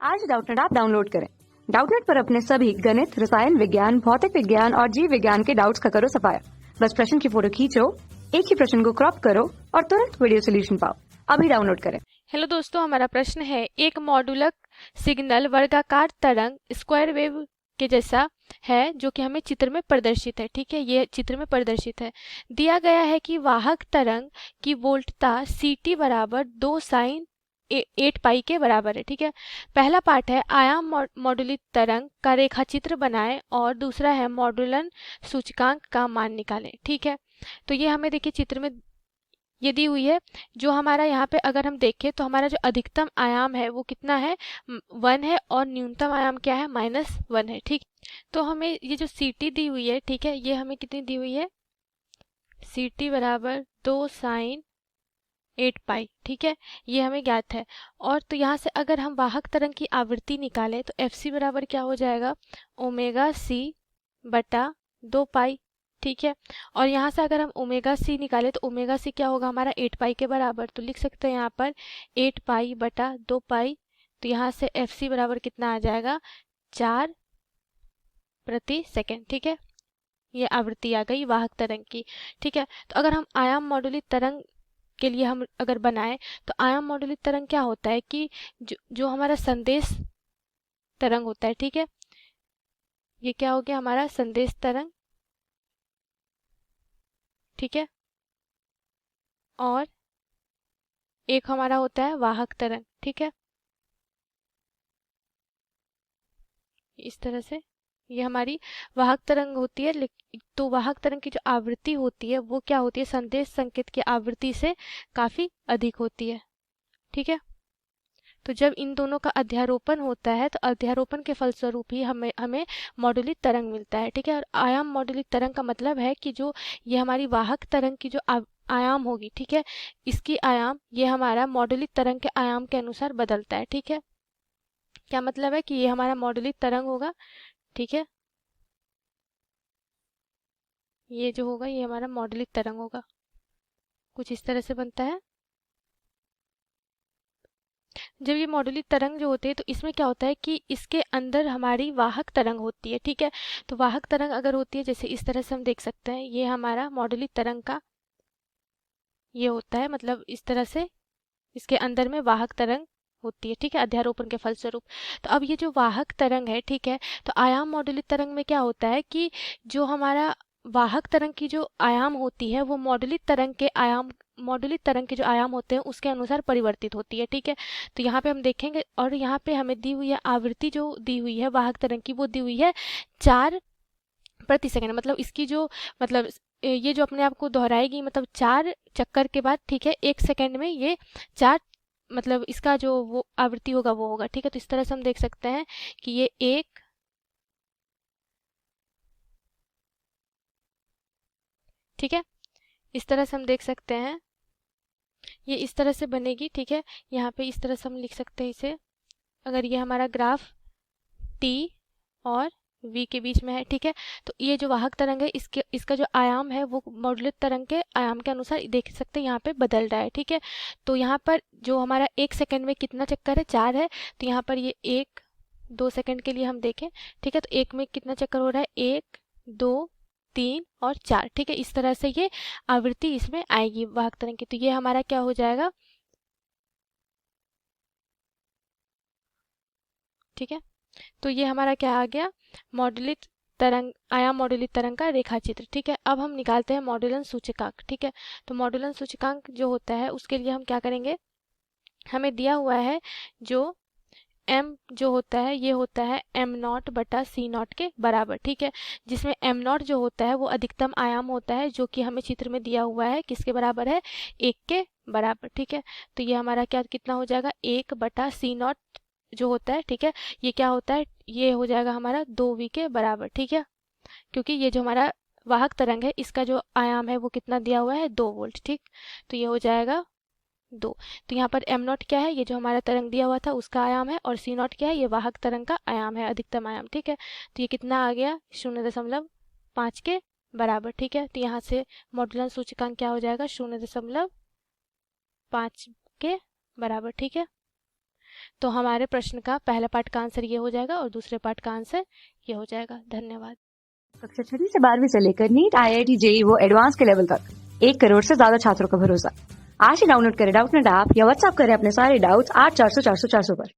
आज Doubtnut app download करें। Doubtnut पर अपने सभी गणित, रसायन विज्ञान, भौतिक विज्ञान और जीव विज्ञान के डाउट्स का करो सफाया। बस प्रश्न की फोटो खींचो, एक ही प्रश्न को क्रॉप करो और तुरंत वीडियो सोल्यूशन पाओ। अभी डाउनलोड करें। हेलो दोस्तों, हमारा प्रश्न है एक मॉड्यूलक सिग्नल वर्गाकार तरंग स्क्वायर वेव के जैसा है जो कि हमें चित्र में प्रदर्शित है। ठीक है, ये चित्र में प्रदर्शित है। दिया गया है कि वाहक तरंग की वोल्टता ct बराबर 2 साइन 8 पाई के बराबर है। ठीक है, पहला पार्ट है आयाम मॉडुलित तरंग का रेखा चित्र बनाएं और दूसरा है मॉडुलन सूचकांक का मान निकालें। ठीक है, तो ये हमें देखिए चित्र में ये दी हुई है। जो हमारा यहाँ पे अगर हम देखें तो हमारा जो अधिकतम आयाम है वो कितना है, 1 है, और न्यूनतम आयाम क्या है, -1 है। ठीक, तो हमें ये जो ct दी हुई है, ठीक है, ये हमें कितनी दी हुई है, ct बराबर 2 साइन 8 पाई। ठीक है, ये हमें ज्ञात है। और तो यहाँ से अगर हम वाहक तरंग की आवृत्ति निकालें तो fc बराबर क्या हो जाएगा, ओमेगा c बटा 2 पाई। ठीक है, और यहाँ से अगर हम ओमेगा सी निकालें तो ओमेगा सी क्या होगा हमारा 8 पाई के बराबर। तो लिख सकते हैं यहाँ पर 8 पाई बटा 2 पाई। तो यहाँ से एफ सी बराबर कितना आ जाएगा, 4 प्रति सेकेंड। ठीक है, ये आवृत्ति आ गई वाहक तरंग की। ठीक है, तो अगर हम आयाम मॉडुलित तरंग के लिए हम अगर बनाएं तो आयाम मॉडुलित तरंग क्या होता है कि जो हमारा संदेश तरंग होता है, ठीक है, ये क्या हो गया हमारा संदेश तरंग। ठीक है, और एक हमारा होता है वाहक तरंग। ठीक है, इस तरह से ये हमारी वाहक तरंग होती है। तो वाहक तरंग की जो आवृत्ति होती है वो क्या होती है, संदेश संकेत की आवृत्ति से काफी अधिक होती है। ठीक है, तो जब इन दोनों का अध्यारोपण होता है तो अध्यारोपण के फलस्वरूप ही हमें हमें मॉडुलित तरंग मिलता है। ठीक है, और आयाम मॉडुलित तरंग का मतलब है कि जो ये हमारी वाहक तरंग की जो आयाम होगी, ठीक है, इसकी आयाम ये हमारा मॉडुलित तरंग के आयाम के अनुसार बदलता है। ठीक है, क्या मतलब है कि ये हमारा मॉडुलित तरंग होगा। ठीक है, ये जो होगा ये हमारा मॉडुलित तरंग होगा, कुछ इस तरह से बनता है। जब ये मॉडुलित तरंग जो होते हैं तो इसमें क्या होता है कि इसके अंदर हमारी वाहक तरंग होती है। ठीक है, तो वाहक तरंग अगर होती है जैसे इस तरह से हम देख सकते हैं, ये हमारा मॉडुलित तरंग का ये होता है, मतलब इस तरह से इसके अंदर में वाहक तरंग होती है। ठीक है, अध्यारोपण के फलस्वरूप। तो अब ये जो वाहक तरंग है, ठीक है, तो आयाम मॉडुलित तरंग में क्या होता है कि जो हमारा वाहक तरंग की जो आयाम होती है वो मॉडुलित तरंग के आयाम, मॉडुलित तरंग के जो आयाम होते हैं उसके अनुसार परिवर्तित होती है। ठीक है, तो यहाँ पे हम देखेंगे, और यहाँ पे हमें दी हुई है आवृत्ति जो दी हुई है वाहक तरंग की, वो दी हुई है 4 प्रति सेकंड। मतलब इसकी जो मतलब ये जो अपने आप को दोहराएगी, मतलब 4 चक्कर के बाद, ठीक है, 1 सेकंड में ये 4, मतलब इसका जो वो आवृत्ति होगा वो होगा। ठीक है, तो इस तरह से हम देख सकते हैं कि ये एक, ठीक है, इस तरह से हम देख सकते हैं, ये इस तरह से बनेगी। ठीक है, यहाँ पे इस तरह से हम लिख सकते हैं इसे, अगर ये हमारा ग्राफ t और v के बीच में है। ठीक है, तो ये जो वाहक तरंग है इसका जो आयाम है वो मॉडुलित तरंग के आयाम के अनुसार देख सकते हैं यहाँ पे बदल रहा है। ठीक है, तो यहाँ पर जो हमारा 1 सेकंड में कितना चक्कर है, 4 है, तो यहाँ पर ये 1 2 सेकंड के लिए हम देखें। ठीक है, तो एक में कितना चक्कर हो रहा है, 1 2 3 और 4। ठीक है, इस तरह से ये आवृत्ति इसमें आएगी वाहक तरंग की। तो ये हमारा क्या हो जाएगा, ठीक है, तो ये हमारा क्या आ गया, मॉडुलित तरंग, आयाम मॉडुलित तरंग का रेखा चित्र। ठीक है, अब हम निकालते हैं मॉडुलन सूचकांक। ठीक है, तो मॉडुलन सूचकांक जो होता है उसके लिए हम क्या करेंगे, हमें दिया हुआ है जो m जो होता है ये होता है m0 बटा c0 के बराबर। ठीक है, जिसमें m0 जो होता है वो अधिकतम आयाम होता है जो कि हमें चित्र में दिया हुआ है, किसके बराबर है, 1 के बराबर। ठीक है, तो ये हमारा क्या कितना हो जाएगा, 1 बटा c0 जो होता है। ठीक है, ये क्या होता है, ये हो जाएगा हमारा 2v के बराबर। ठीक है, क्योंकि ये जो हमारा वाहक तरंग है इसका जो आयाम है वो कितना दिया हुआ है, 2 वोल्ट। ठीक, तो ये हो जाएगा 2। तो यहाँ पर m0 क्या है, ये जो हमारा तरंग दिया हुआ था उसका आयाम है, और c0 क्या है, ये वाहक तरंग का आयाम है, अधिकतम आयाम। ठीक है, तो ये कितना आ गया, 0.5 के बराबर। ठीक है, तो यहाँ से मॉडुलन सूचकांक क्या हो जाएगा, 0.5 के बराबर। ठीक है, तो हमारे प्रश्न का पहला पार्ट का आंसर ये हो जाएगा और दूसरे पार्ट का आंसर ये हो जाएगा। धन्यवाद। कक्षा 6वीं से 12वीं से लेकर नीट, IIT, JEE वो एडवांस के लेवल तक 1 करोड़ से ज्यादा छात्रों का भरोसा। आज ही डाउनलोड करें डाउटनेट ऐप या व्हाट्सएप करें अपने सारे डाउट्स 8400 400 400 पर।